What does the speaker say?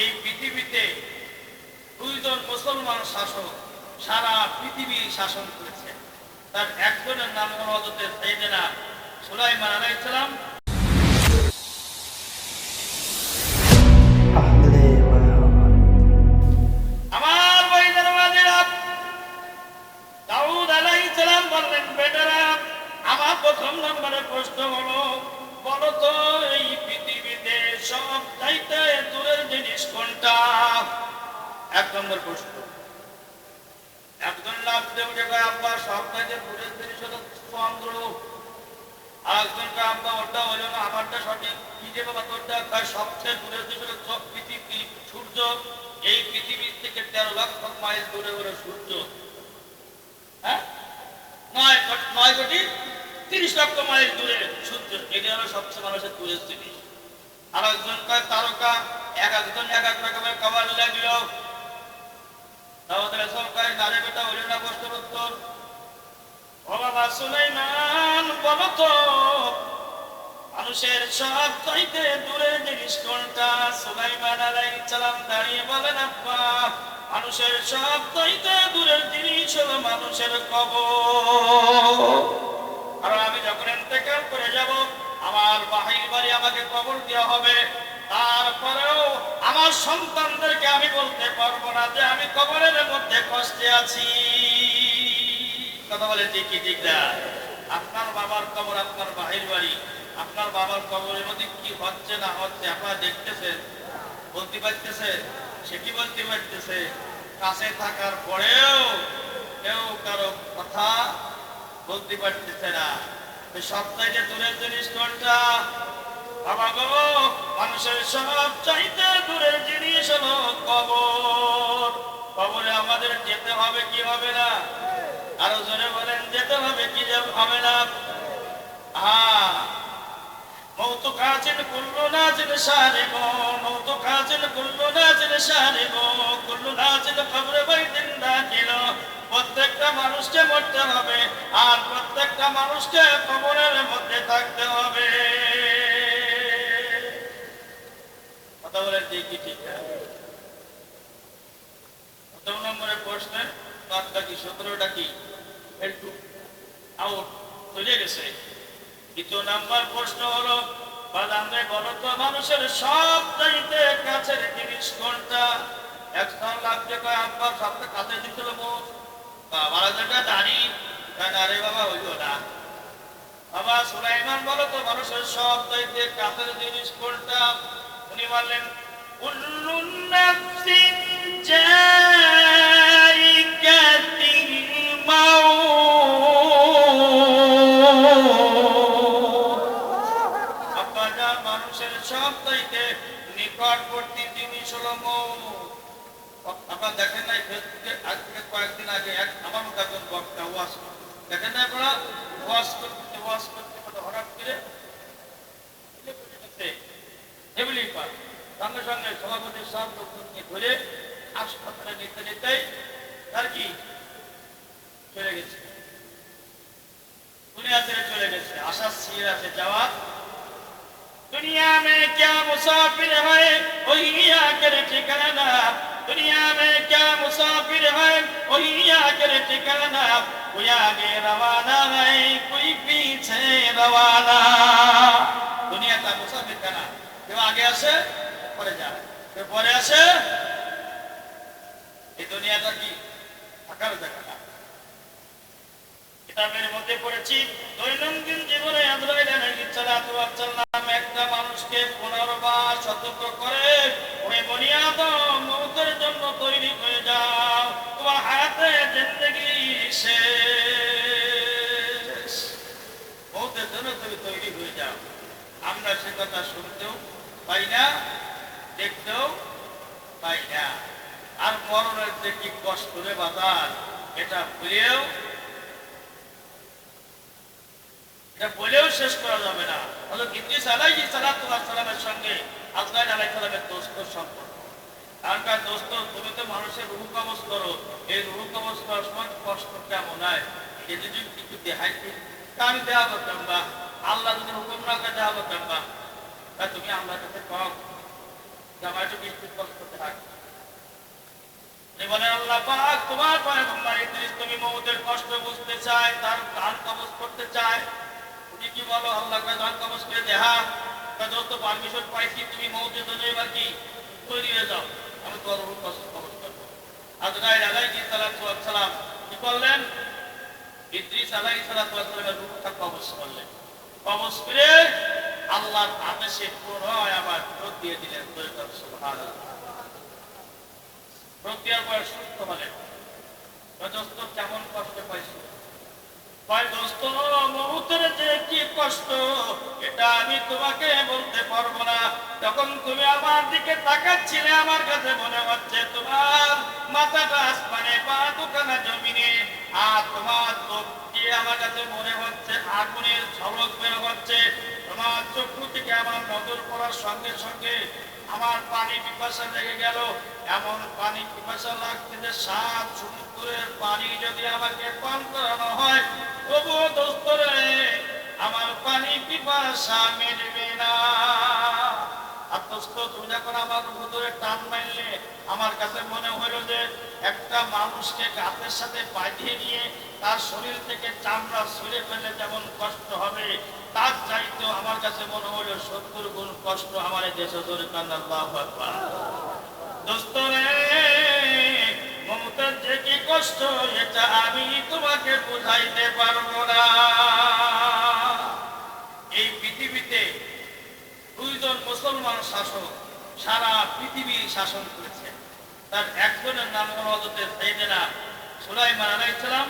এই পৃথিবীতে দুইজন মুসলমান শাসক সারা পৃথিবী শাসন করেছে। তার একজনের নাম হলো হযরত সাইয়েদনা সুলাইমান আলাইহিস সালাম। আমার ভাইদের মাঝেরা দাউদ আলাইহিস সালাম বললেন, বেটারা আমার প্রথম নম্বরের প্রশ্ন হলো, বলো তো এই পৃথিবীতে সব চাইতে দূরের জিনিস কোনটা? এক নম্বর প্রশ্ন। একজন লাভ দেবে আব্বা সব চাইতে দূরের জিনিস হলো চন্দ্র। আরেকজনকে আব্বা ওটা হলো না, আমারটা সঠিক। কি যে বাবা তোরটা? সবচেয়ে দূরের জিনিস হলো পৃথিবী, সূর্য। এই পৃথিবীর থেকে 13 লক্ষ মাইল দূরে ওরা সূর্য। হ্যাঁ, 9 কোটি 30 লক্ষ মাইল দূরে সূর্য। এটা হলো সবচেয়ে মানুষের দূরের জিনিস। আর একজন কয় তারকা। এক একজন এক এক রকমের কবর লাগলো। তাহলে সরকার নারে বেটা হইল না প্রশ্নের উত্তর। ও বাবা সুলাইমান, বলো তো মানুষের সব চাইতে দূরের জিনিস কোনটা? সুলাইমান আলাইহিস সালাম দাঁড়িয়ে বলেন, আব্বা মানুষের সব চাইতে দূরের জিনিস হলো মানুষের কবর। আর আমি যখন ইন্তেকাল করে যাব, আমার বাহির বাড়ি আমাকে কবর দেওয়া হবে। তারপরেও আমার সন্তানদেরকে আমি বলতে পারবো না যে আমি কবরের মধ্যে কষ্টে আছি। কথা বলে ঠিক কি ঠিক না? আপনার বাবার কবর আপনার বাহির বাড়ি, আপনার বাবার কবরের মধ্যে কি হচ্ছে না হচ্ছে আপনারা দেখতেছেন, বলতে পারতেছে, সেটি বলতে পারতেছে। কাছে থাকার পরেও কেউ কারো কথা বলতে পারতেছে না। সব চাইতে দূরের জিনিস কোনটা? বাবা গো, মানুষের সব চাইতে দূরের জিনিস হলো কবর। কবরে আমাদের যেতে হবে কি হবে না? আরো জোরে বলেন, যেতে হবে কি হবে না? মৌত কাজিন কুল্লু নাজিল শারিব, মৌত কাজিন কুল্লু নাজিল শারিব, কুল্লু নাজিল কবরে বাইতিন দাখিল। প্রত্যেকটা মানুষকে মরতে হবে, আর প্রত্যেকটা মানুষকে কবরের মধ্যে থাকতে হবে। কথা বলেন ঠিক কি ঠিক না? প্রথম নম্বরের প্রশ্নের বাদটা কি 17টা কি একটু আউট চলে গেছে। দ্বিতীয় নাম্বার প্রশ্ন হলো, বাদামে বলো তো মানুষের সব চাইতে কাছের জিনিস কোনটা? একজন লাগছে কয় আব্বা সবচেয়ে কাছে দিছিল মোট, বাবার জায়গা দাঁড়ি। আরে বাবা হইল না। বাবা সুলাইমান বলো তো মানুষের সব চাইতে কাছের জিনিস কোনটা? উনি বললেন, কুল্লু নাফসিন যায়িকাতুল মাউত। আব্বা জান, মানুষের সব চাইতে নিকটবর্তী জিনিস হলো মৌত। আপনারা দেখেন নাই ফেসবুকে আজ থেকে কয়েকদিন আগে আমার মতো একজন বক্তা ওয়াজ দেখেন না, আপনারা ওয়াজ করতে হঠাৎ করে সঙ্গে সঙ্গে সভাপতির সব লোকজনকে ধরে হাসপাতালে নিতে নিতেই তার কি চলে গেছে, দুনিয়া ছেড়ে চলে গেছে। আশার সির আছে যাওয়া। दुनिया में क्या मुसाफिर है वही आकर ठिकाना, दुनिया में क्या मुसाफिर है वही आकर ठिकाना, कोई आगे रवाना है कोई पीछे रवाना। दुनिया का मुसाफिर खाना, কেউ আগে আসে পরে যায়, কেউ পরে আসে। এই দুনিয়াটা কি থাকার জায়গা না। কিতাবের মধ্যে পড়েছি দৈনন্দিন জীবনে আজরাইল আলাইহিস সালাতু ওয়াস সালাম একটা মানুষকে 15 বার সতর্ক করে, ওরে বনি আদম মওতের জন্য তৈরি হয়ে যাও, তোমার হায়াতে জিন্দেগি শেষ, মওতের জন্য তুমি তৈরি হয়ে যাও। আমরা সে কথা শুনতেও পাই না, দেখতেও পাই না। আর মরণের যে কি কষ্ট রে বাজার, এটা বলেও শেষ করা যাবে না। হযরত ইদ্রিস আলাইহিস সালাতু ওয়াস সালামের সঙ্গে আজরাইল আলাইহিস সালামের দোস্তের সম্পর্ক। কারণ দোস্ত, তুমি তো মানুষের রূহ কবজ করো, এই রূহ কবজ করার সময় কষ্ট কেমন হয় এ যদি কিছু দেখাইতে, আমি দেওয়া করতাম বা আল্লাহ যদি হুকুম না করে দেওয়া করতাম বা তুমি আল্লাহর কাছে কও জামাইটু বৃষ্টির কষ্ট করতে থাকে। বলেন আল্লাহ পাক তোমার পয়গম্বর ইদ্রিস তুমি মওতের কষ্ট বুঝতে চায়, তার প্রাণ কবজ করতে চায়, তুমি কি বলো আল্লাহকে প্রাণ কবজ করে দেখা যত পারমিশন পাইছি তুমি মওতের জন্য এবার কি তৈরি হয়ে যাও, আমি তোমার রূহ কবজ করবো। আজরাইল আলাইহিস সালাতু ওয়াস সালাম কি করলেন? ইদ্রিস আলাইহিস সালাতু ওয়াস সালামের রূহটা কবজ করলেন। কবজ করে আল্লাহর আদেশে পুনরায় আবার ফেরত দিয়ে দিলেন। সুবহানাল্লাহ। প্রক্রিয়ার পর সুস্থ হলেন। দোস্ত কেমন কষ্ট পাইছো? কয় দোস্ত মওতের যে কি কষ্ট এটা আমি তোমাকে বলতে পারবো না। যখন তুমি আমার দিকে তাকাচ্ছিলে আমার কাছে মনে হচ্ছে তোমার মাথাটা আসমানে, পা দুখানা জমিনে, আর তোমার চোখ দিয়ে আমার কাছে মনে হচ্ছে আগুনের ঝলক বের হচ্ছে। তোমার চক্ষু থেকে আমার নজর পড়ার সঙ্গে সঙ্গে আমার পানি পিপাসা লেগে গেল। এমন পানি পিপাসা লাগছে যে সাত সমুদ্রের পানি যদি আমাকে পান করানো হয় তবুও দোস্ত রে আমার পানি পিপাসা মেটবে না। আর দোস্ত তুমি যখন আমার ভিতরে টান মারলে আমার কাছে মনে হলো যে একটা মানুষকে গাছের সাথে বাঁধিয়ে নিয়ে তার শরীর থেকে চামড়া ছুঁড়ে ফেলে যেমন কষ্ট হবে, তার চাইতেও আমার কাছে মনে হলো 70 গুণ কষ্ট আমার এই দেশে ধরে কান্না। আল্লাহু আকবার। দোস্ত রে মমতার যে কি কষ্ট এটা আমি তোমাকে বুঝাইতে পারবো না। এই পৃথিবীতে দুইজন মুসলমান শাসক সারা পৃথিবী শাসন করেছে। তার একজনের নাম হলো হযরত সাইয়েদনা সুলাইমান আলাইহিস সালাম,